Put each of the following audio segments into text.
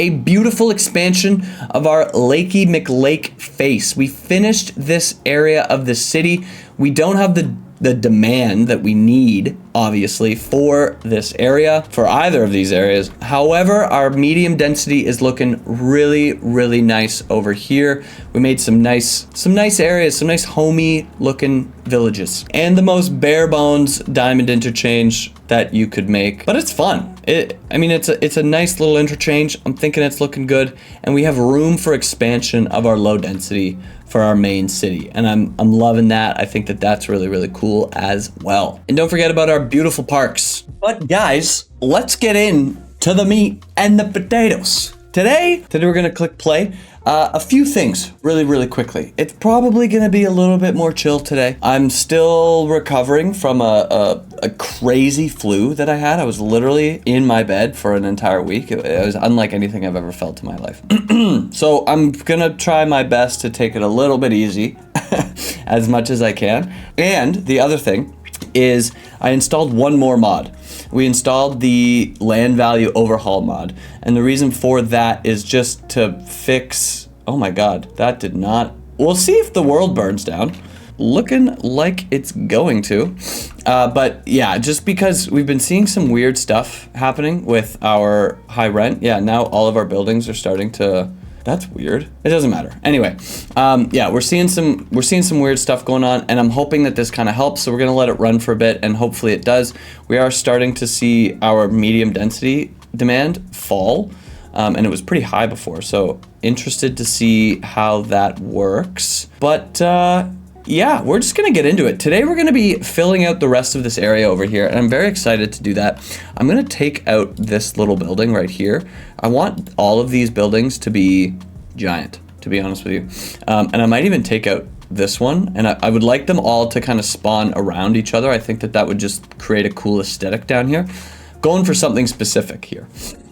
a beautiful expansion of our lakey mclakeface. We finished this area of the city. We don't have the demand that we need, obviously, for this area, for either of these areas. However, our medium density is looking really, really nice over here. We made some nice areas, some nice homey looking villages, and the most bare bones diamond interchange that you could make, but it's fun. I mean, it's a nice little interchange. I'm thinking it's looking good, and we have room for expansion of our low density for our main city, and I'm loving that. I think that that's really, really cool as well. And don't forget about our beautiful parks. But guys, let's get into the meat and the potatoes. Today we're gonna click play. A few things really, really quickly. It's probably gonna be a little bit more chill today. I'm still recovering from a crazy flu that I had. I was literally in my bed for an entire week. It was unlike anything I've ever felt in my life. So I'm gonna try my best to take it a little bit easy as much as I can. And the other thing is I installed one more mod. We installed the land value overhaul mod. And the reason for that is just to fix, oh my God, that did not, we'll see if the world burns down. Looking like it's going to. But yeah, just because we've been seeing some weird stuff happening with our high rent. Yeah, now all of our buildings are starting to, that's weird. It doesn't matter. Anyway, yeah, we're seeing some weird stuff going on, and I'm hoping that this kind of helps. So we're gonna let it run for a bit, and hopefully it does. We are starting to see our medium density demand fall, and it was pretty high before. So interested to see how that works. But yeah, we're just gonna get into it. Today we're gonna be filling out the rest of this area over here, and I'm very excited to do that. I'm gonna take out this little building right here. I want all of these buildings to be giant, to be honest with you. And I might even take out this one, and I would like them all to kind of spawn around each other. I think that that would just create a cool aesthetic down here. Going for something specific here.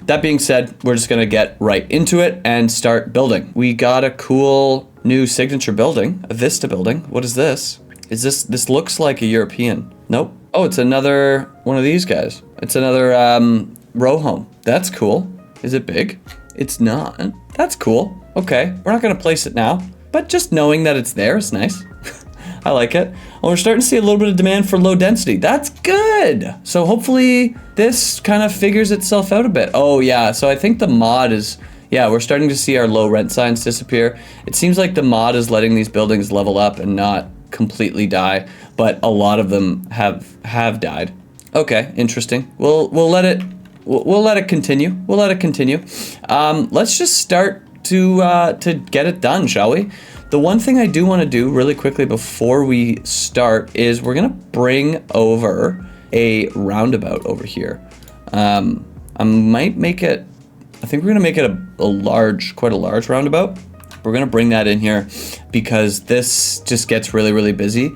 That being said, we're just gonna get right into it and start building. We got a cool new signature building, a Vista building. What is this? This looks like a European. Nope. Oh, it's another one of these guys. It's another row home. That's cool. Is it big? It's not. That's cool. Okay, we're not gonna place it now, but just knowing that it's there is nice. I like it. Well, we're starting to see a little bit of demand for low density. That's good. So hopefully this kind of figures itself out a bit. Oh yeah, so I think the mod is, yeah, we're starting to see our low rent signs disappear. It seems like the mod is letting these buildings level up and not completely die, but a lot of them have died. Okay, interesting. We'll let it continue. We'll let it continue. Let's just start to get it done, shall we? The one thing I do want to do really quickly before we start is we're gonna bring over a roundabout over here. I might make it, I think we're gonna make it quite a large roundabout. We're gonna bring that in here because this just gets really, really busy.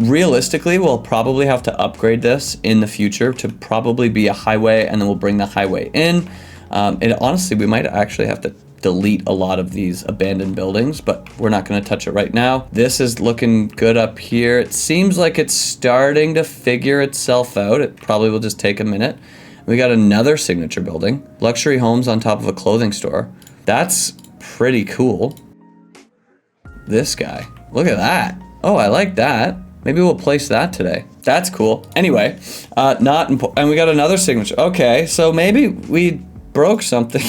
Realistically, we'll probably have to upgrade this in the future to probably be a highway, and then we'll bring the highway in. And honestly, we might actually have to delete a lot of these abandoned buildings, but we're not going to touch it right now. This is looking good up here. It seems like it's starting to figure itself out. It probably will just take a minute. We got another signature building, luxury homes on top of a clothing store. That's pretty cool. This guy, look at that. Oh, I like that. Maybe we'll place that today. That's cool. Anyway, and we got another signature. Okay, so maybe we broke something.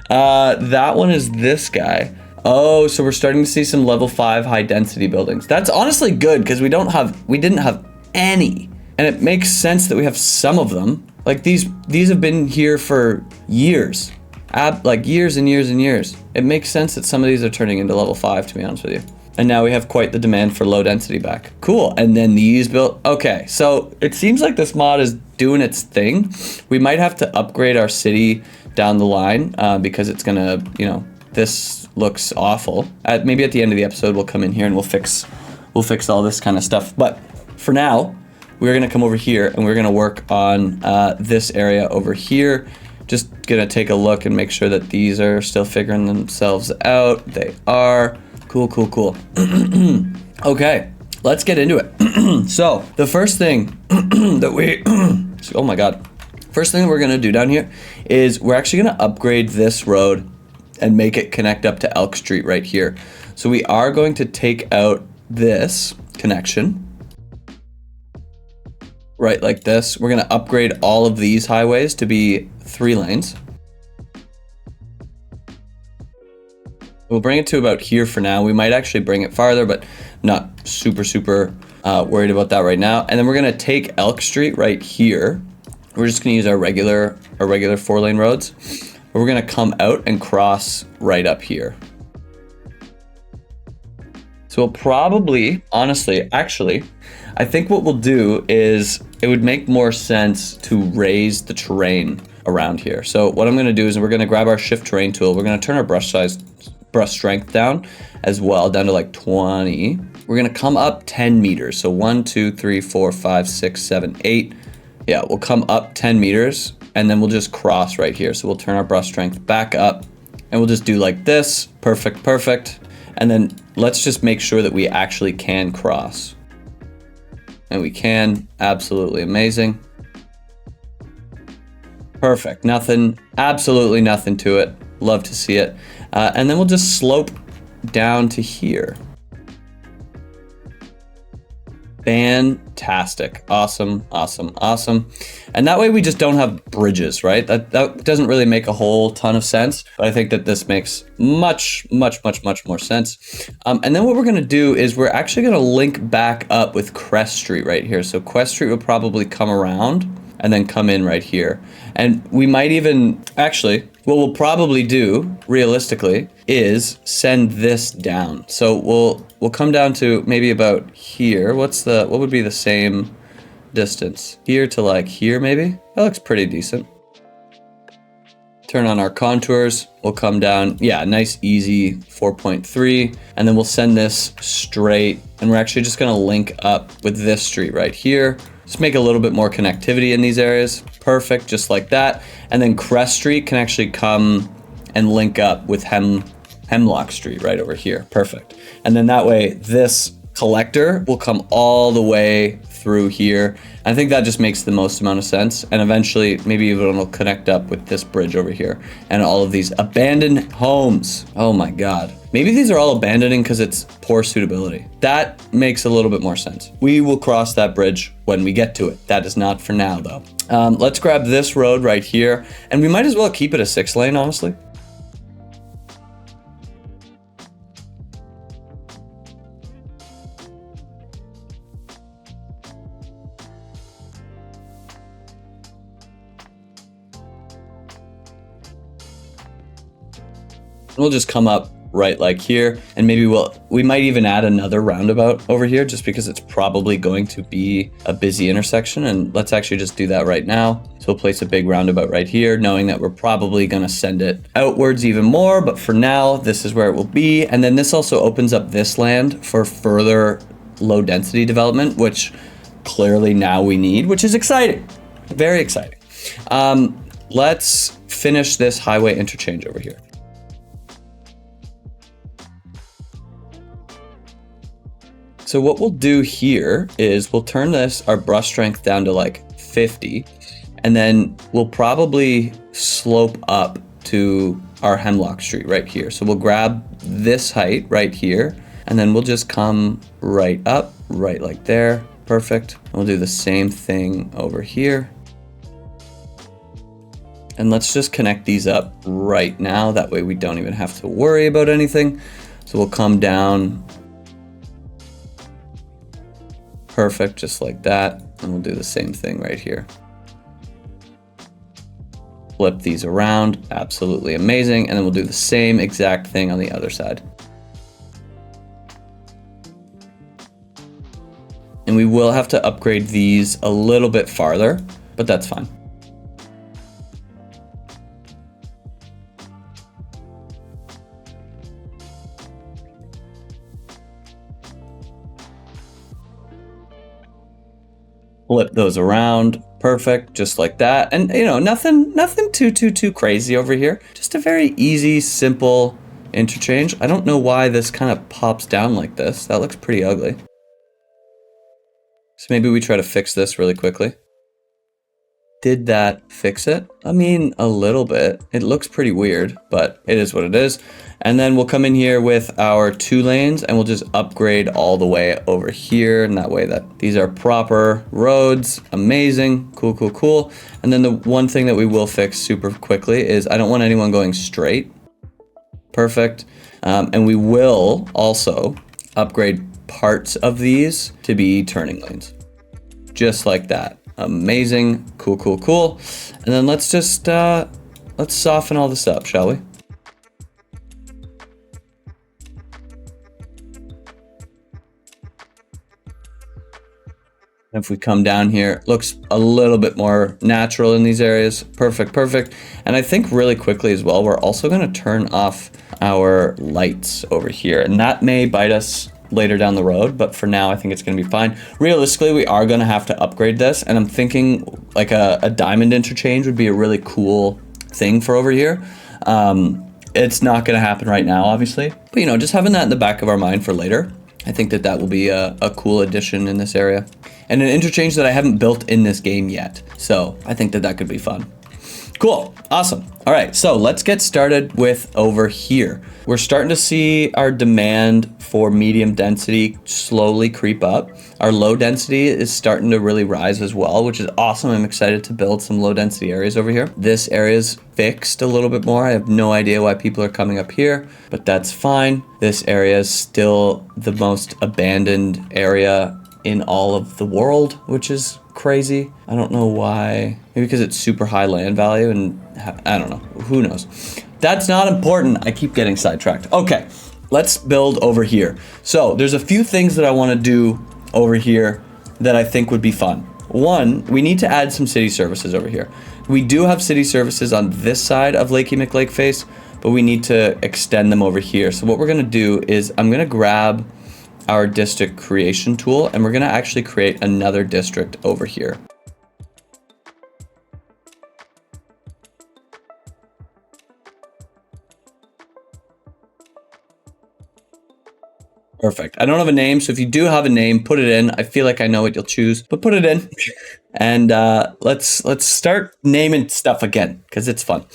That one is this guy. Oh, so we're starting to see some level 5 high density buildings. That's honestly good because we didn't have any. And it makes sense that we have some of them. Like these have been here for years. Like years and years and years. It makes sense that some of these are turning into level 5, to be honest with you. And now we have quite the demand for low density back. Cool. And then these built. Okay, so it seems like this mod is doing its thing. We might have to upgrade our city down the line because it's gonna, this looks awful. Maybe at the end of the episode, we'll come in here and we'll fix all this kind of stuff. But for now, we're gonna come over here and we're gonna work on this area over here. Just gonna take a look and make sure that these are still figuring themselves out. They are. Cool, cool, cool. Okay, let's get into it. So the first thing that we, oh my God. First thing that we're gonna do down here is we're actually gonna upgrade this road and make it connect up to Elk Street right here. So we are going to take out this connection, right like this. We're gonna upgrade all of these highways to be 3 lanes. We'll bring it to about here for now. We might actually bring it farther, but not super worried about that right now. And then we're gonna take Elk Street right here. We're just gonna use our regular 4-lane roads. We're gonna come out and cross right up here. So we'll probably, honestly, actually, I think what we'll do is it would make more sense to raise the terrain around here. So what I'm gonna do is we're gonna grab our shift terrain tool. We're gonna turn our brush strength down as well, down to like 20. We're gonna come up 10 meters. So 1, 2, 3, 4, 5, 6, 7, 8. Yeah, we'll come up 10 meters and then we'll just cross right here. So we'll turn our brush strength back up and we'll just do like this. Perfect. And then let's just make sure that we actually can cross. And we can, absolutely amazing. Perfect, absolutely nothing to it. Love to see it. And then we'll just slope down to here. Fantastic, awesome. And that way we just don't have bridges, right? That doesn't really make a whole ton of sense, but I think that this makes much more sense. And then what we're gonna do is we're actually gonna link back up with Crest Street right here. So Quest Street will probably come around and then come in right here. And we might even, actually, what we'll probably do, realistically, is send this down. So we'll come down to maybe about here. What would be the same distance? Here to like here, maybe? That looks pretty decent. Turn on our contours. We'll come down, yeah, nice, easy 4.3. And then we'll send this straight. And we're actually just gonna link up with this street right here. Just make a little bit more connectivity in these areas. Perfect, just like that. And then Crest Street can actually come and link up with Hemlock Street right over here. Perfect. And then that way, this collector will come all the way through here. I think that just makes the most amount of sense. And eventually, maybe even it'll connect up with this bridge over here and all of these abandoned homes. Oh my God. Maybe these are all abandoning because it's poor suitability. That makes a little bit more sense. We will cross that bridge when we get to it. That is not for now though. Let's grab this road right here and we might as well keep it a 6-lane, honestly. We'll just come up right like here, and maybe we might even add another roundabout over here just because it's probably going to be a busy intersection. And let's actually just do that right now. So we'll place a big roundabout right here, knowing that we're probably gonna send it outwards even more, but for now, this is where it will be. And then this also opens up this land for further low density development, which clearly now we need, which is exciting, very exciting. Let's finish this highway interchange over here. So what we'll do here is we'll turn our brush strength down to like 50, and then we'll probably slope up to our Hemlock Street right here. So we'll grab this height right here, and then we'll just come right up, right like there. Perfect. We'll do the same thing over here. And let's just connect these up right now. That way we don't even have to worry about anything. So we'll come down. Perfect, just like that. And we'll do the same thing right here. Flip these around, absolutely amazing. And then we'll do the same exact thing on the other side. And we will have to upgrade these a little bit farther, but that's fine. Flip those around, perfect, just like that. And you know, nothing too crazy over here. Just a very easy, simple interchange. I don't know why this kind of pops down like this. That looks pretty ugly. So maybe we try to fix this really quickly. Did that fix it? I mean, a little bit. It looks pretty weird, but it is what it is. And then we'll come in here with our 2 lanes and we'll just upgrade all the way over here. And that way that these are proper roads. Amazing. Cool, cool, cool. And then the one thing that we will fix super quickly is I don't want anyone going straight. Perfect. And we will also upgrade parts of these to be turning lanes. Just like that. Amazing. Cool, cool, cool. And then let's just, let's soften all this up, shall we? If we come down here, looks a little bit more natural in these areas. Perfect, perfect. And I think really quickly as well, we're also going to turn off our lights over here. And that may bite us later down the road, but for now I think it's going to be fine. Realistically, we are going to have to upgrade this, and I'm thinking like a diamond interchange would be a really cool thing for over here. It's not going to happen right now, obviously, but you know, just having that in the back of our mind for later, I think that that will be a cool addition in this area, and an interchange that I haven't built in this game yet, so I think that that could be fun. Cool, awesome. All right, so let's get started with over here. We're starting to see our demand for medium density slowly creep up. Our low density is starting to really rise as well, which is awesome. I'm excited to build some low density areas over here. This area is fixed a little bit more. I have no idea why people are coming up here, but that's fine. This area is still the most abandoned area in all of the world, which is crazy. I don't know why. Maybe because it's super high land value and I don't know. Who knows? That's not important. I keep getting sidetracked. Okay, let's build over here. So there's a few things that I want to do over here that I think would be fun. One, we need to add some city services over here. We do have city services on this side of Lakey McLakeface, but we need to extend them over here. So what we're going to do is I'm going to grab our district creation tool, and we're going to actually create another district over here. Perfect. I don't have a name, so if you do have a name, put it in. I feel like I know what you'll choose, but put it in. And let's start naming stuff again, because it's fun.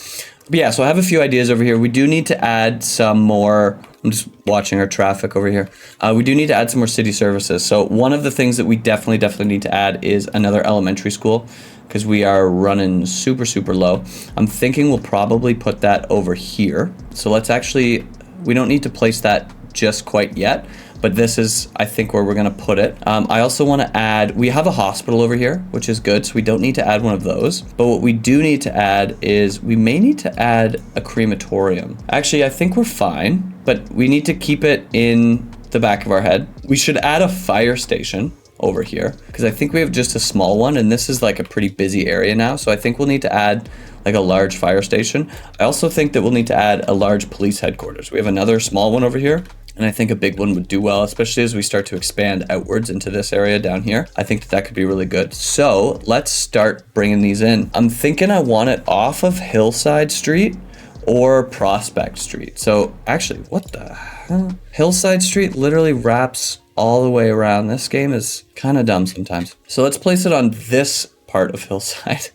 But yeah, so I have a few ideas over here. We do need to add some more. I'm just watching our traffic over here. We do need to add some more city services. So one of the things that we definitely need to add is another elementary school, because we are running super low. I'm thinking we'll probably put that over here. So let's actually, we don't need to place that just quite yet, but this is, I think, where we're going to put it. I also want to add, we have a hospital over here, which is good, so we don't need to add one of those. But what we do need to add is we may need to add a crematorium. Actually, I think we're fine, but we need to keep it in the back of our head. We should add a fire station over here, because I think we have just a small one, and this is like a pretty busy area now, so I think we'll need to add like a large fire station. I also think that we'll need to add a large police headquarters. We have another small one over here, and I think a big one would do well, especially as we start to expand outwards into this area down here. I think that that could be really good. So let's start bringing these in. I'm thinking I want it off of Hillside Street or Prospect Street. So actually, what the hell? Hillside Street literally wraps all the way around. This game is kind of dumb sometimes. So let's place it on this part of Hillside.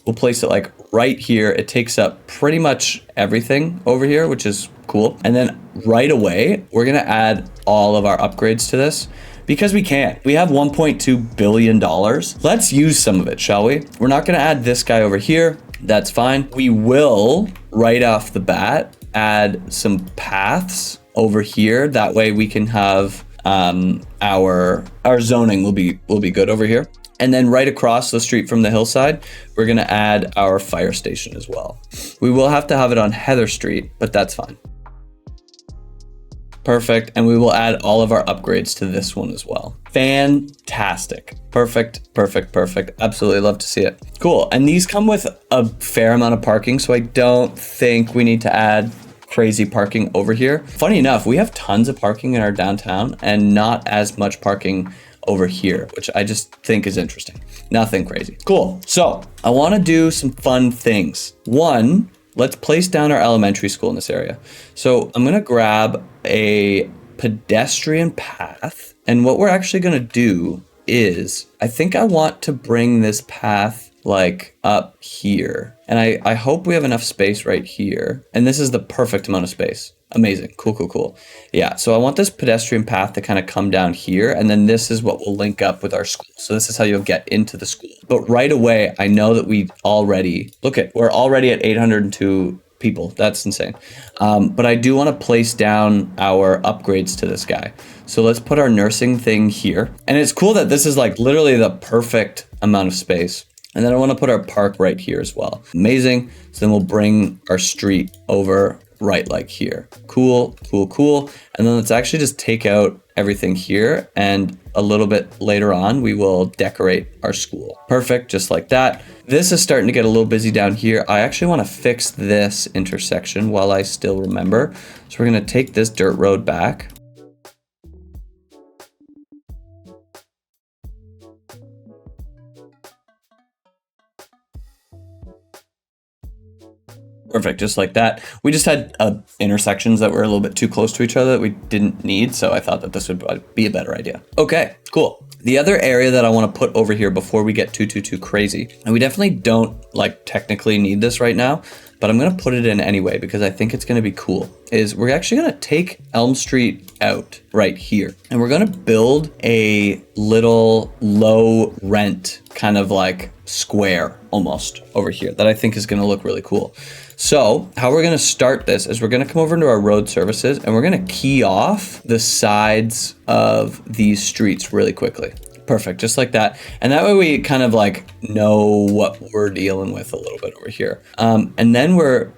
We'll place it like right here. It takes up pretty much everything over here, which is cool. And then right away, we're going to add all of our upgrades to this because we can. We have $1.2 billion. Let's use some of it, shall we? We're not going to add this guy over here. That's fine. We will, right off the bat, add some paths over here. That way we can have our zoning will be good over here. And then right across the street from the hillside, we're going to add our fire station as well. We will have to have it on Heather Street, but that's fine. Perfect. And we will add all of our upgrades to this one as well. Fantastic. Perfect, perfect, perfect. Absolutely love to see it. Cool. And these come with a fair amount of parking, so I don't think we need to add crazy parking over here. Funny enough, we have tons of parking in our downtown and not as much parking over here, which I just think is interesting. Nothing crazy. Cool. So I want to do some fun things. One, let's place down our elementary school in this area. So I'm going to grab a pedestrian path. And what we're actually going to do is, I think I want to bring this path like up here. And I hope we have enough space right here. And this is the perfect amount of space. Amazing. Cool, cool, cool. Yeah, so I want this pedestrian path to kind of come down here, and then this is what will link up with our school. So this is how you'll get into the school. But right away, I know that we're already at 802 people. That's insane. But I do want to place down our upgrades to this guy. So let's put our nursing thing here. And it's cool that this is like literally the perfect amount of space. And then I want to put our park right here as well. Amazing. So then we'll bring our street over right like here. Cool, cool, cool. And then let's actually just take out everything here, and a little bit later on we will decorate our school. Perfect, just like that. This is starting to get a little busy down here. I actually want to fix this intersection while I still remember. So we're going to take this dirt road back. Perfect, just like that. We just had intersections that were a little bit too close to each other that we didn't need, so I thought that this would be a better idea. Okay, cool. The other area that I want to put over here before we get too crazy, and we definitely don't like technically need this right now, but I'm going to put it in anyway because I think it's going to be cool, is we're actually going to take Elm Street out right here, and we're going to build a little low rent kind of like square almost over here that I think is going to look really cool. So how we're going to start this is we're going to come over into our road services, and we're going to key off the sides of these streets really quickly. Perfect, just like that. And that way we kind of like know what we're dealing with a little bit over here. And then we're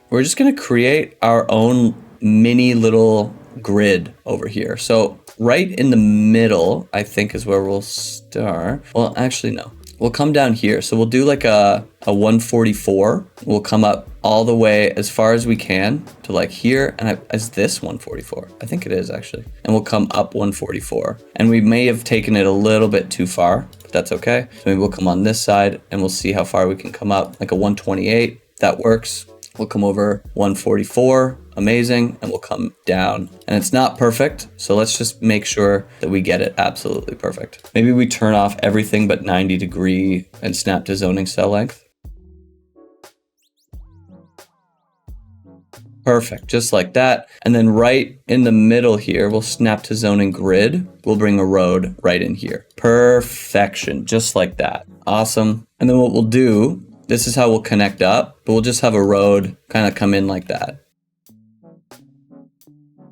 just going to create our own mini little grid over here. So right in the middle, I think, is where we'll start. Well, actually, no. We'll come down here. So we'll do like a 144. We'll come up all the way as far as we can to like here. And is this 144? I think it is actually. And we'll come up 144. And we may have taken it a little bit too far, but that's okay. So maybe we'll come on this side and we'll see how far we can come up. Like a 128, that works. We'll come over 144. Amazing. And we'll come down, and it's not perfect, so let's just make sure that we get it absolutely perfect. Maybe we turn off everything but 90 degree and snap to zoning cell length. Perfect, just like that. And then right in the middle here, we'll snap to zoning grid. We'll bring a road right in here. Perfection, just like that. Awesome. And then what we'll do, this is how we'll connect up, but we'll just have a road kind of come in like that.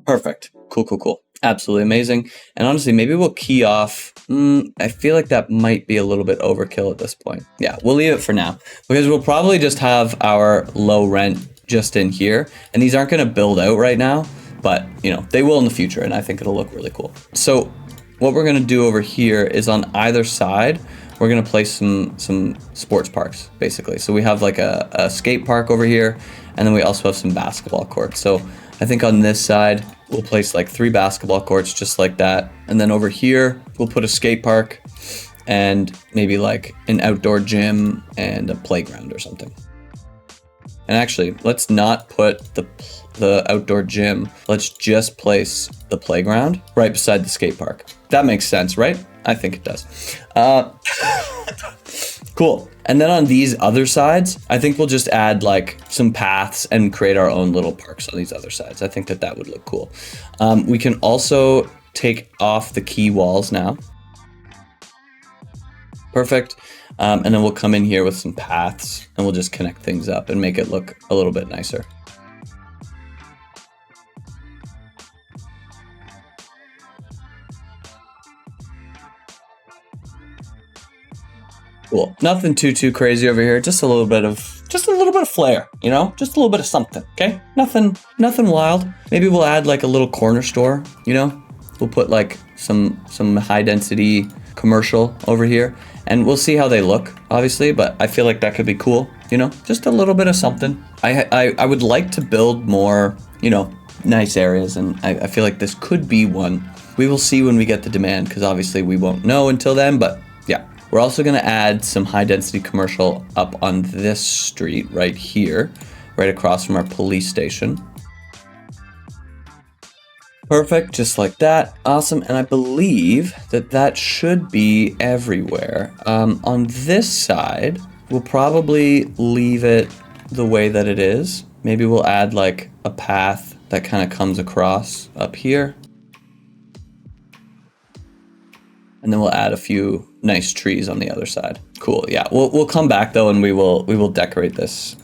Perfect. Cool, cool, cool. Absolutely amazing. And honestly, maybe we'll key off. I feel like that might be a little bit overkill at this point. Yeah, we'll leave it for now because we'll probably just have our low rent just in here. And these aren't going to build out right now, but you know, they will in the future. And I think it'll look really cool. So what we're going to do over here is on either side, we're going to place some sports parks, basically. So we have like a skate park over here, and then we also have some basketball courts. So I think on this side, we'll place like 3 basketball courts just like that. And then over here, we'll put a skate park and maybe like an outdoor gym and a playground or something. And actually, let's not put the outdoor gym. Let's just place the playground right beside the skate park. That makes sense, right? I think it does. Cool. And then on these other sides, I think we'll just add like some paths and create our own little parks on these other sides. I think that would look cool. We can also take off the key walls now. Perfect. And then we'll come in here with some paths and we'll just connect things up and make it look a little bit nicer. Cool. Nothing too crazy over here. Just a little bit of flair, you know? Just a little bit of something, okay? Nothing wild. Maybe we'll add like a little corner store, you know? We'll put like some high density commercial over here, and we'll see how they look, obviously, but I feel like that could be cool, you know? Just a little bit of something. I would like to build more, you know, nice areas, and I feel like this could be one. We will see when we get the demand, because obviously we won't know until then, but yeah. We're also going to add some high density commercial up on this street right here, right across from our police station. Perfect, just like that. Awesome, and I believe that should be everywhere. On this side, we'll probably leave it the way that it is. Maybe we'll add like a path that kind of comes across up here. And then we'll add a few nice trees on the other side. Cool, yeah. We'll come back though and we will decorate this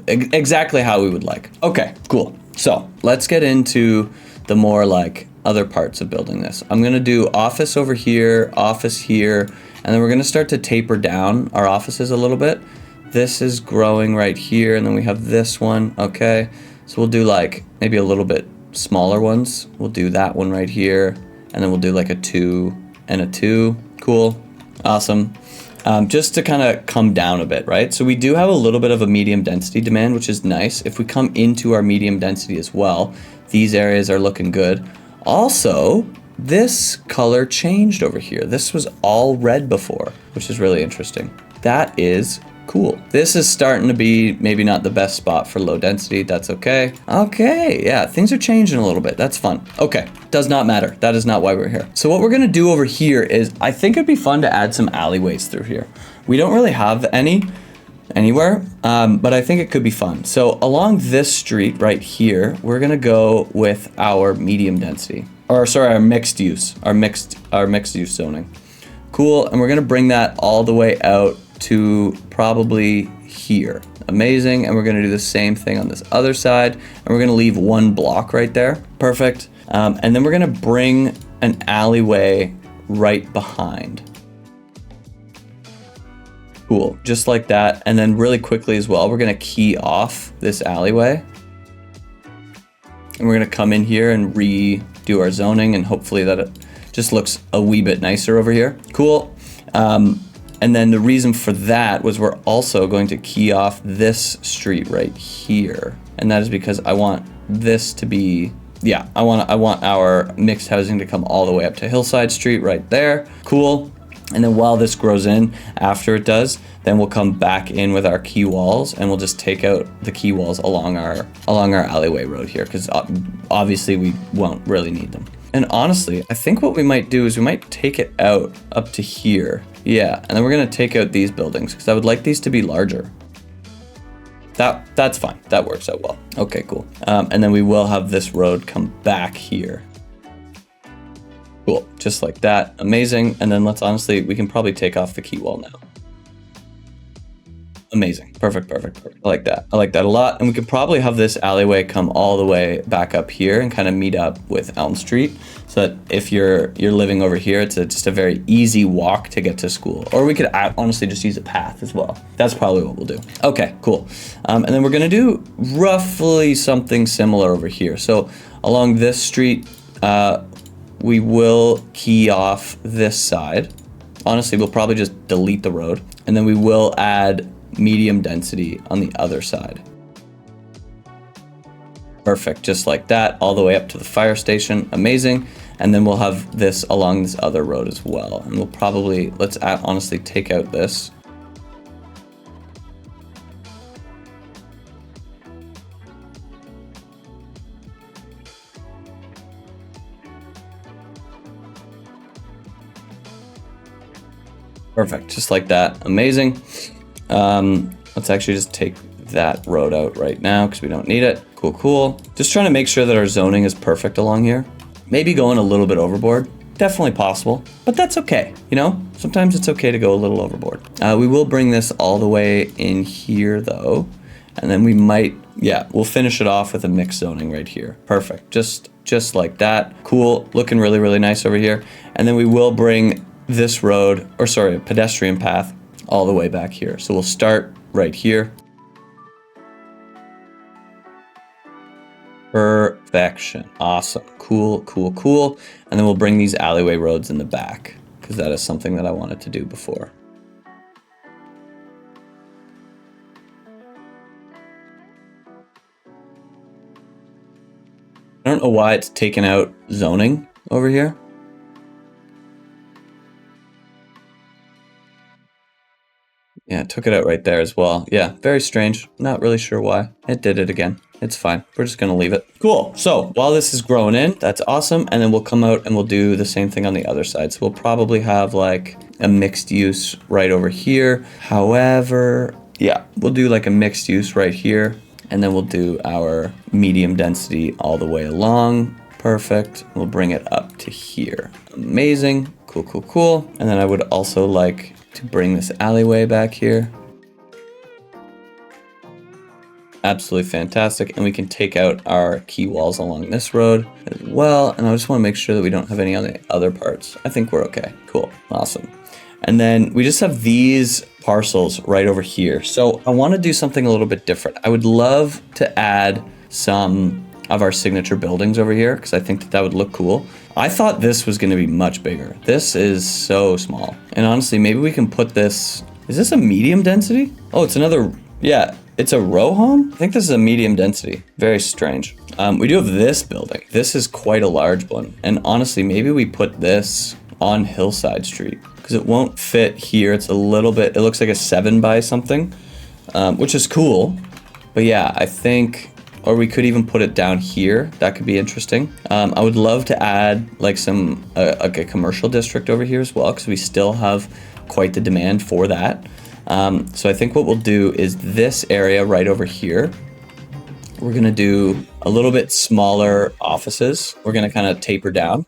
exactly how we would like. Okay, cool. So let's get into the more like other parts of building this. I'm gonna do office over here, office here, and then we're gonna start to taper down our offices a little bit. This is growing right here, and then we have this one, okay? So we'll do like maybe a little bit smaller ones. We'll do that one right here, and then we'll do like a 2 and a 2. Cool, awesome. Just to kind of come down a bit, right? So we do have a little bit of a medium density demand, which is nice. If we come into our medium density as well, these areas are looking good. Also, this color changed over here. This was all red before, which is really interesting. That is cool. This is starting to be maybe not the best spot for low density. That's okay. Okay, yeah, things are changing a little bit. That's fun. Okay, does not matter. That is not why we're here. So what we're gonna do over here is, I think it'd be fun to add some alleyways through here. We don't really have any anywhere, but I think it could be fun. So along this street right here, we're gonna go with our medium density, or sorry, our mixed use zoning. Cool, and we're gonna bring that all the way out to probably here. Amazing, and we're gonna do the same thing on this other side, and we're gonna leave one block right there. Perfect, and then we're gonna bring an alleyway right behind. Cool, just like that. And then really quickly as well, we're gonna key off this alleyway. And we're gonna come in here and redo our zoning, and hopefully that it just looks a wee bit nicer over here. Cool. And then the reason for that was we're also going to key off this street right here. And that is because I want this to be, yeah, I want our mixed housing to come all the way up to Hillside Street right there. Cool. And then while this grows in, after it does, then we'll come back in with our key walls, and we'll just take out the key walls along our alleyway road here, because obviously we won't really need them. And honestly, I think what we might do is we might take it out up to here. Yeah, and then we're gonna take out these buildings, because I would like these to be larger. That's fine, that works out well. Okay, cool. And then we will have this road come back here. Cool, just like that, amazing. And then let's honestly, we can probably take off the key wall now. Amazing, perfect. I like that a lot. And we could probably have this alleyway come all the way back up here and kind of meet up with Elm Street, so that if you're living over here, it's just a very easy walk to get to school. Or we could honestly just use a path as well. That's probably what we'll do. Okay, cool. And then we're gonna do roughly something similar over here. So along this street, we will key off this side. Honestly, we'll probably just delete the road, and then we will add medium density on the other side. Perfect, just like that, all the way up to the fire station. Amazing. And then we'll have this along this other road as well. And we'll probably, let's honestly take out this. Perfect, just like that. Amazing. Let's actually just take that road out right now because we don't need it. Cool. Just trying to make sure that our zoning is perfect along here. Maybe going a little bit overboard. Definitely possible, but that's okay. You know, sometimes it's okay to go a little overboard. We will bring this all the way in here though. And then we might, yeah, we'll finish it off with a mixed zoning right here. Perfect, just like that. Cool, looking really nice over here. And then we will bring this road, or sorry, a pedestrian path all the way back here. So we'll start right here. Perfection. Awesome. Cool. And then we'll bring these alleyway roads in the back, because that is something that I wanted to do before. I don't know why it's taken out zoning over here. Yeah, it took it out right there as well. Yeah, very strange. Not really sure why. It did it again. It's fine. We're just gonna leave it. Cool. So while this is growing in, that's awesome. And then we'll come out and we'll do the same thing on the other side. So we'll probably have like a mixed use right over here. However, yeah, we'll do like a mixed use right here. And then we'll do our medium density all the way along. Perfect. We'll bring it up to here. Amazing. Cool, cool, cool. And then I would also like to bring this alleyway back here. Absolutely fantastic. And we can take out our key walls along this road as well. And I just want to make sure that we don't have any on the other parts. I think we're okay. Cool. Awesome. And then we just have these parcels right over here. So I want to do something a little bit different. I would love to add some of our signature buildings over here because I think that that would look cool. I thought this was going to be much bigger. This is so small. And honestly, maybe we can put this, is this a medium density? Oh, it's another, yeah, it's a row home? I think this is a medium density. Very strange. We do have this building. This is quite a large one. And honestly, maybe we put this on Hillside Street because it won't fit here. It's a little bit, it looks like a 7 by something, which is cool. But yeah, I think, or we could even put it down here. That could be interesting. I would love to add like some, like a commercial district over here as well, because we still have quite the demand for that. So I think what we'll do is this area right over here, we're gonna do a little bit smaller offices. We're gonna kind of taper down.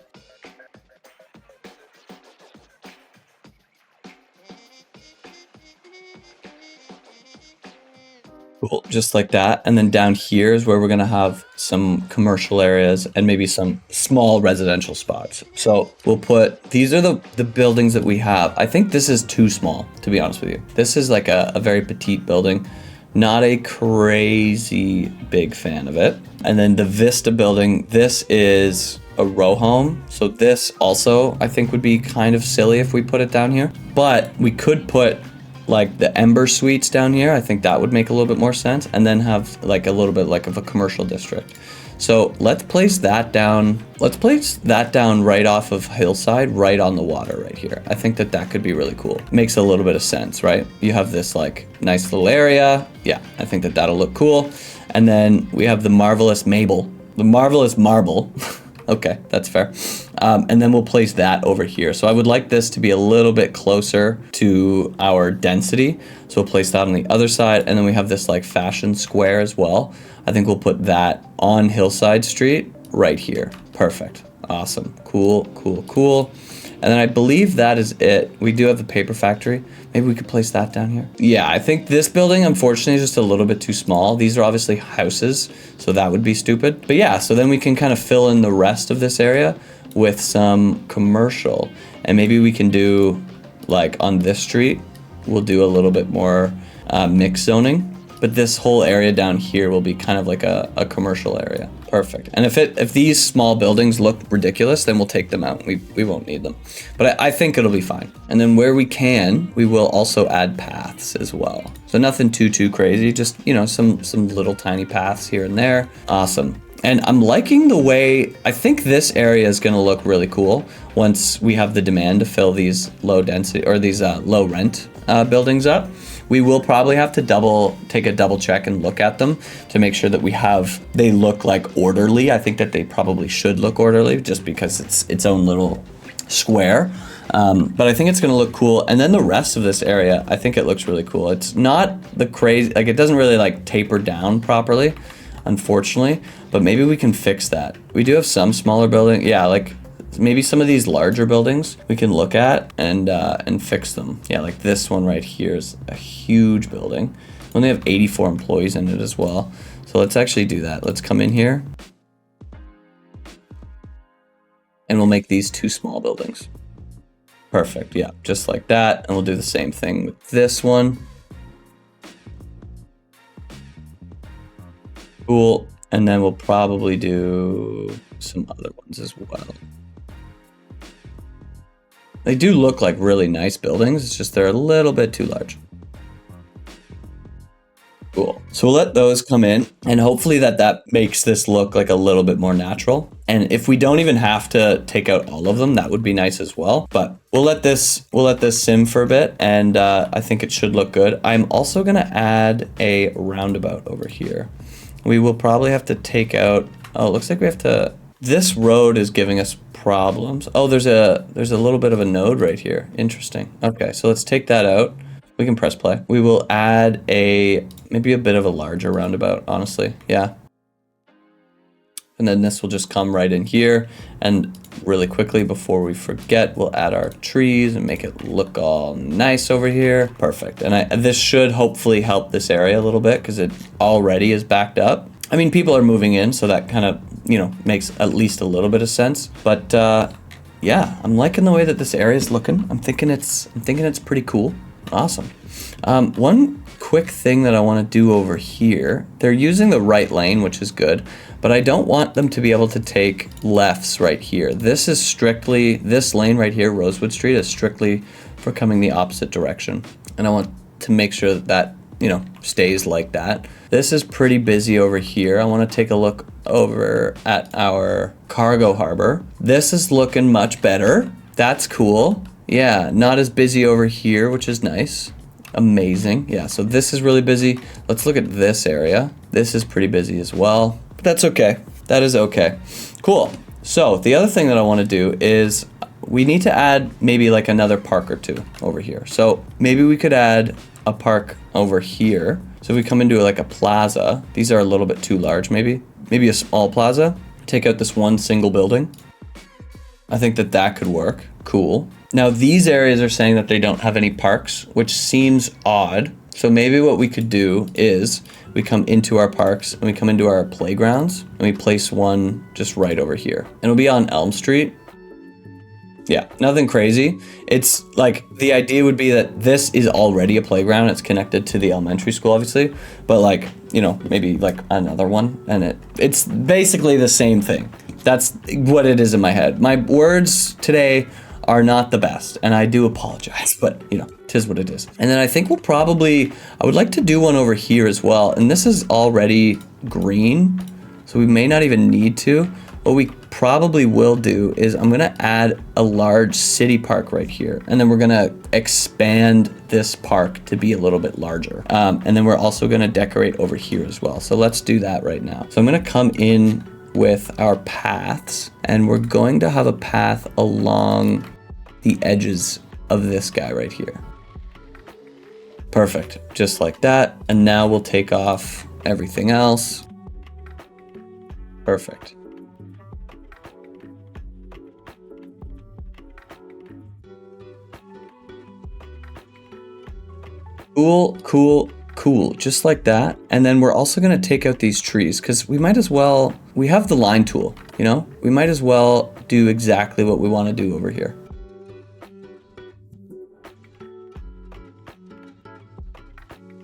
Cool, just like that. And then down here is where we're gonna have some commercial areas and maybe some small residential spots. So we'll put, these are the buildings that we have. I think this is too small, to be honest with you. This is like a very petite building. Not a crazy big fan of it. And then the Vista building, this is a row home. So this also, I think would be kind of silly if we put it down here. But we could put like the Ember Suites down here. I think that would make a little bit more sense, and then have like a little bit like of a commercial district. So let's place that down. Let's place that down right off of Hillside, right on the water right here. I think that that could be really cool. Makes a little bit of sense, right? You have this like nice little area. Yeah, I think that that'll look cool. And then we have the Marvelous Marble. Okay, that's fair. And then we'll place that over here. So I would like this to be a little bit closer to our density. So we'll place that on the other side. And then we have this like fashion square as well. I think we'll put that on Hillside Street right here. Perfect. Awesome. Cool, cool, cool. And then I believe that is it. We do have the paper factory. Maybe we could place that down here. Yeah, I think this building, unfortunately, is just a little bit too small. These are obviously houses, so that would be stupid. But yeah, so then we can kind of fill in the rest of this area with some commercial. And maybe we can do, like on this street, we'll do a little bit more mixed zoning. But this whole area down here will be kind of like a commercial area. Perfect. And if these small buildings look ridiculous, then we'll take them out. We won't need them. But I think it'll be fine. And then where we can, we will also add paths as well. So nothing too crazy, just, you know, some little tiny paths here and there. Awesome. And I'm liking the way, I think this area is going to look really cool once we have the demand to fill these low density or these low rent buildings up. We will probably have to take a double check and look at them to make sure that they look like orderly. I think that they probably should look orderly just because it's its own little square. But I think it's going to look cool. And then the rest of this area, I think it looks really cool. It's not the crazy, like it doesn't really like taper down properly, unfortunately, but maybe we can fix that. We do have some smaller buildings. Yeah, like maybe some of these larger buildings we can look at and fix them. Yeah, like this one right here is a huge building. We only have 84 employees in it as well. So let's actually do that. Let's come in here and we'll make these 2 small buildings. Perfect. Yeah, just like that. And we'll do the same thing with this one. Cool. And then we'll probably do some other ones as well. They do look like really nice buildings. It's just they're a little bit too large. Cool. So we'll let those come in and hopefully that makes this look like a little bit more natural. And if we don't even have to take out all of them, that would be nice as well. But we'll let this sim for a bit and I think it should look good. I'm also going to add a roundabout over here. We will probably have to take out, oh, it looks like we have to, this road is giving us problems. Oh, there's a little bit of a node right here. Interesting. Okay, so let's take that out. We can press play. We will add maybe a bit of a larger roundabout, honestly. Yeah. And then this will just come right in here. And really quickly, before we forget, we'll add our trees and make it look all nice over here. Perfect. And this should hopefully help this area a little bit because it already is backed up. I mean, people are moving in, so that kind of, you know, makes at least a little bit of sense. But yeah, I'm liking the way that this area is looking. I'm thinking it's pretty cool. Awesome. One quick thing that I want to do over here, they're using the right lane, which is good, but I don't want them to be able to take lefts right here. This is strictly, this lane right here, Rosewood Street, is strictly for coming the opposite direction. And I want to make sure that that, you know, stays like that. This is pretty busy over here. I want to take a look over at our cargo harbor. This is looking much better. That's cool. Yeah, not as busy over here, which is nice. Amazing. Yeah, so this is really busy. Let's look at this area. This is pretty busy as well, but that's okay. That is okay. Cool. So the other thing that I want to do is we need to add maybe like another park or two over here. So maybe we could add a park over here. So if we come into like a plaza, these are a little bit too large, maybe a small plaza, take out this one single building. I think that that could work. Cool. Now these areas are saying that they don't have any parks, which seems odd. So maybe what we could do is we come into our parks and we come into our playgrounds and we place one just right over here. And it'll be on Elm Street. Yeah, nothing crazy. It's like the idea would be that this is already a playground. It's connected to the elementary school, obviously, but like, you know, maybe like another one, and it's basically the same thing. That's what it is in my head. My words today are not the best, and I do apologize, but you know, 'tis what it is. And then I think I would like to do one over here as well. And this is already green, so we may not even need to. What we probably will do is I'm gonna add a large city park right here, and then we're gonna expand this park to be a little bit larger. And then we're also gonna decorate over here as well. So let's do that right now. So I'm gonna come in with our paths, and we're going to have a path along the edges of this guy right here. Perfect, just like that. And now we'll take off everything else. Perfect. Cool, cool, cool, just like that. And then we're also gonna take out these trees because we might as well, we have the line tool, you know? We might as well do exactly what we wanna do over here.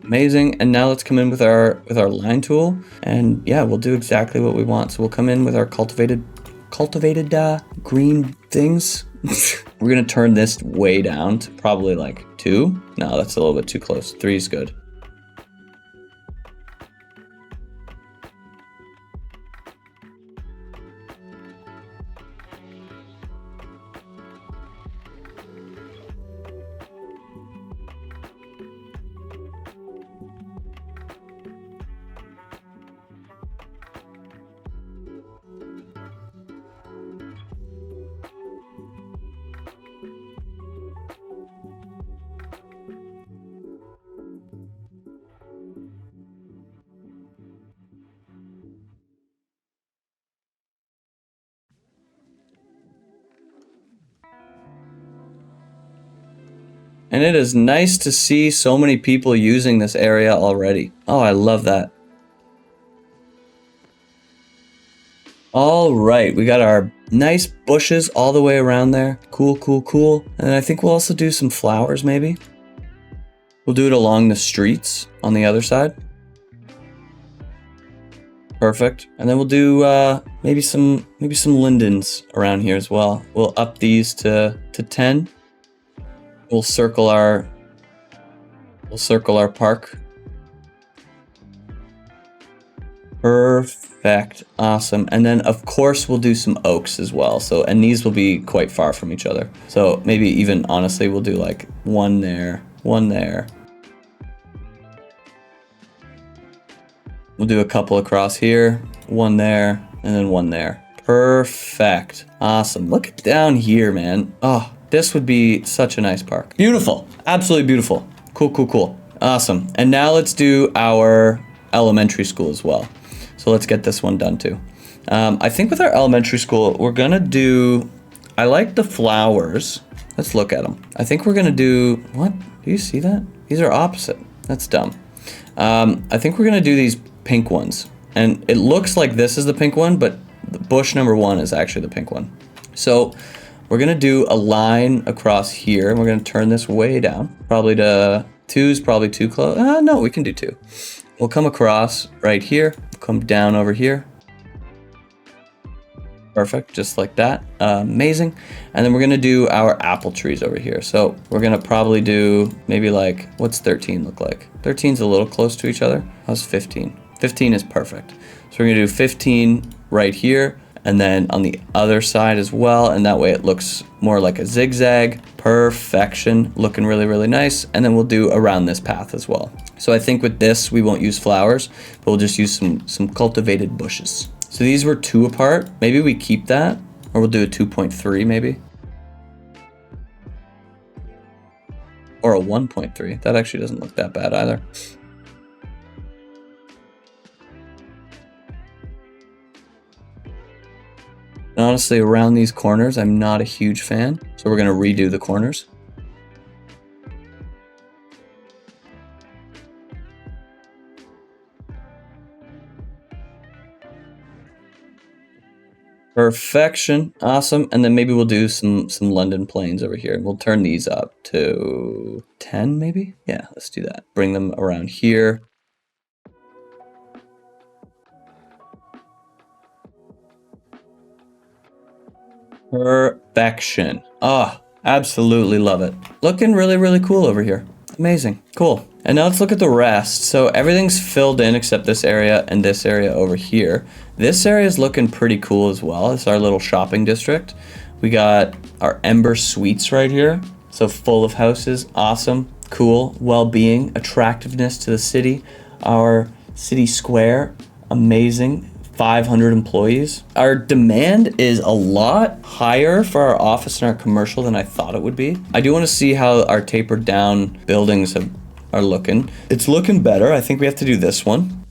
Amazing, and now let's come in with our line tool, and yeah, we'll do exactly what we want. So we'll come in with our cultivated green things. We're gonna turn this way down to probably like 2. No, that's a little bit too close. 3 is good. And it is nice to see so many people using this area already. Oh, I love that. All right, we got our nice bushes all the way around there. Cool, cool, cool. And I think we'll also do some flowers maybe. We'll do it along the streets on the other side. Perfect. And then we'll do maybe some lindens around here as well. We'll up these to 10. We'll circle our park. Perfect. Awesome. And then of course we'll do some oaks as well. So, and these will be quite far from each other. So maybe even honestly we'll do like one there, one there. We'll do a couple across here, one there, and then one there. Perfect. Awesome. Look at down here, man. Oh, this would be such a nice park. Beautiful. Absolutely beautiful. Cool, cool, cool. Awesome. And now let's do our elementary school as well. So let's get this one done too. I think with our elementary school, we're gonna do, I like the flowers. Let's look at them. I think we're gonna do, what? Do you see that? These are opposite. That's dumb. I think we're gonna do these pink ones. And it looks like this is the pink one, but the bush number 1 is actually the pink one. So we're gonna do a line across here, and we're gonna turn this way down. Probably to 2 is probably too close. No, we can do 2. We'll come across right here, come down over here. Perfect, just like that. Amazing. And then we're gonna do our apple trees over here. So we're gonna probably do maybe like, what's 13 look like? 13's a little close to each other. How's 15? 15 is perfect. So we're gonna do 15 right here, and then on the other side as well, and that way it looks more like a zigzag. Perfection, looking really, really nice. And then we'll do around this path as well. So I think with this, we won't use flowers, but we'll just use some cultivated bushes. So these were 2 apart. Maybe we keep that, or we'll do a 2.3 maybe. Or a 1.3. That actually doesn't look that bad either. And honestly, around these corners, I'm not a huge fan. So we're gonna redo the corners. Perfection, awesome. And then maybe we'll do some London planes over here. We'll turn these up to 10 maybe? Yeah, let's do that. Bring them around here. Perfection. Ah, absolutely love it. Looking really, really cool over here. Amazing, cool. And now let's look at the rest. So everything's filled in except this area and this area over here. This area is looking pretty cool as well. It's our little shopping district. We got our Ember Suites right here. So full of houses, awesome, cool, well-being, attractiveness to the city. Our city square, amazing. 500 employees. Our demand is a lot higher for our office and our commercial than I thought it would be. I do want to see how our tapered down buildings are looking. It's looking better. I think we have to do this one.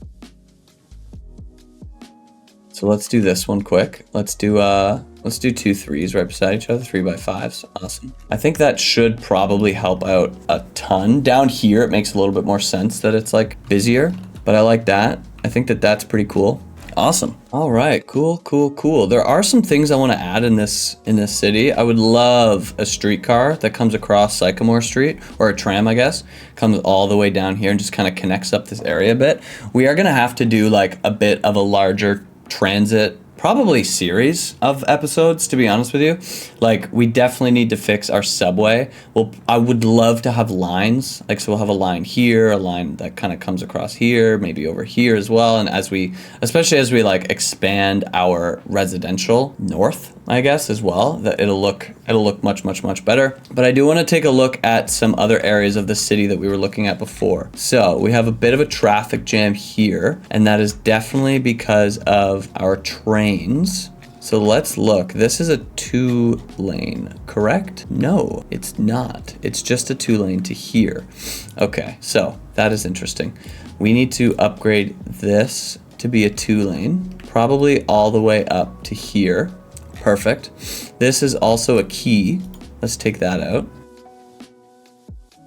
So let's do this one quick. Let's do 2 threes right beside each other, 3x5s. Awesome. I think that should probably help out a ton. Down here, it makes a little bit more sense that it's like busier, but I like that. I think that that's pretty cool. Awesome. All right, cool, cool, cool. There are some things I want to add in this city. I would love a streetcar that comes across Sycamore Street, or a tram, I guess, comes all the way down here and just kind of connects up this area a bit. We are going to have to do like a bit of a larger transit, probably series of episodes, to be honest with you. Like, we definitely need to fix our subway. Well, I would love to have lines, like, so we'll have a line here, a line that kind of comes across here, maybe over here as well. And especially as we like expand our residential north, I guess, as well, that it'll look much, much, much better. But I do want to take a look at some other areas of the city that we were looking at before. So we have a bit of a traffic jam here, and that is definitely because of our trains. So let's look. This is a 2-lane, correct? No, it's not. It's just a 2-lane to here. Okay, so that is interesting. We need to upgrade this to be a 2-lane, probably all the way up to here. Perfect. This is also a key. Let's take that out.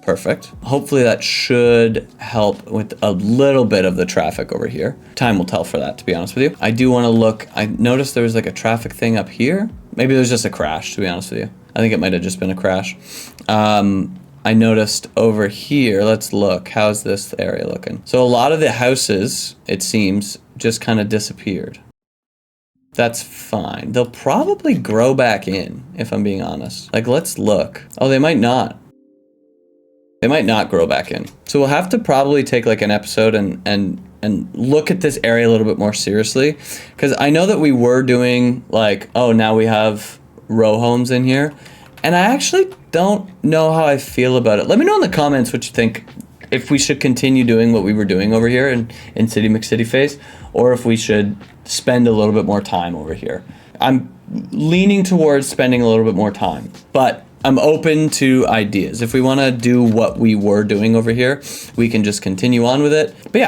Perfect. Hopefully that should help with a little bit of the traffic over here. Time will tell for that, to be honest with you. I do want to look. I noticed there was like a traffic thing up here. Maybe there's just a crash, to be honest with you. I think it might have just been a crash. I noticed over here, let's look. How's this area looking? So a lot of the houses, it seems, just kind of disappeared. That's fine. They'll probably grow back in, if I'm being honest. Like, let's look. Oh, they might not. They might not grow back in. So we'll have to probably take like an episode and look at this area a little bit more seriously. Because I know that we were doing like, oh, now we have row homes in here. And I actually don't know how I feel about it. Let me know in the comments what you think if we should continue doing what we were doing over here in City McCityface, or if we should spend a little bit more time over here. I'm leaning towards spending a little bit more time, but I'm open to ideas. If we want to do what we were doing over here, we can just continue on with it. But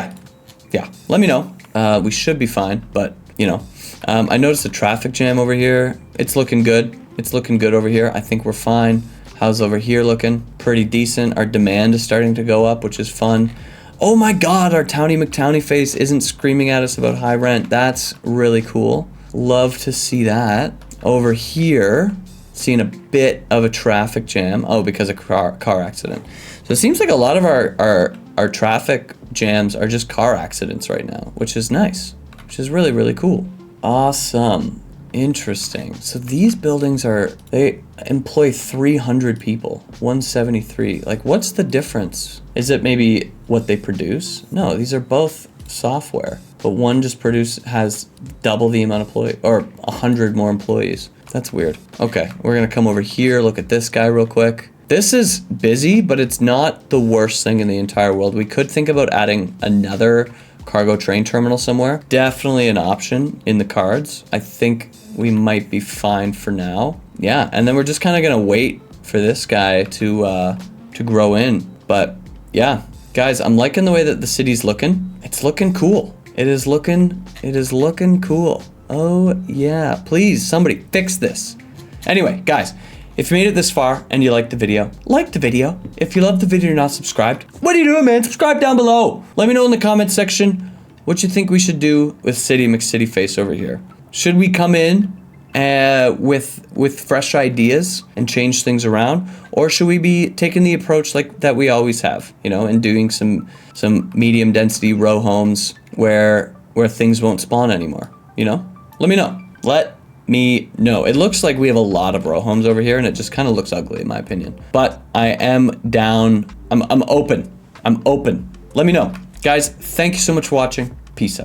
yeah, let me know. We should be fine, but you know, I noticed a traffic jam over here. It's looking good. It's looking good over here. I think we're fine. How's over here looking? Pretty decent. Our demand is starting to go up, which is fun. Oh my God, our Townie McTownie face isn't screaming at us about high rent. That's really cool. Love to see that. Over here, seeing a bit of a traffic jam. Oh, because of car accident. So it seems like a lot of our traffic jams are just car accidents right now, which is nice, which is really, really cool. Awesome. Interesting. So these buildings they employ 300 people, 173. Like, what's the difference? Is it maybe what they produce? No, these are both software, but one just has double the amount of employees, or 100 more employees. That's weird. Okay, we're gonna come over here, look at this guy real quick. This is busy, but it's not the worst thing in the entire world. We could think about adding another cargo train terminal somewhere. Definitely an option in the cards. I think we might be fine for now. Yeah, and then we're just kind of gonna wait for this guy to grow in. But yeah, guys, I'm liking the way that the city's looking. It's looking cool. It is looking cool. Oh yeah, please somebody fix this. Anyway, guys, if you made it this far and you liked the video, like the video. If you love the video and you're not subscribed, what are you doing, man? Subscribe down below. Let me know in the comment section what you think we should do with City McCityface over here. Should we come in with fresh ideas and change things around, or should we be taking the approach like that we always have, you know, and doing some medium density row homes where things won't spawn anymore, you know? Let me know. Let me know. It looks like we have a lot of row homes over here, and it just kind of looks ugly in my opinion. But I am down. I'm open. I'm open. Let me know. Guys, thank you so much for watching. Peace out.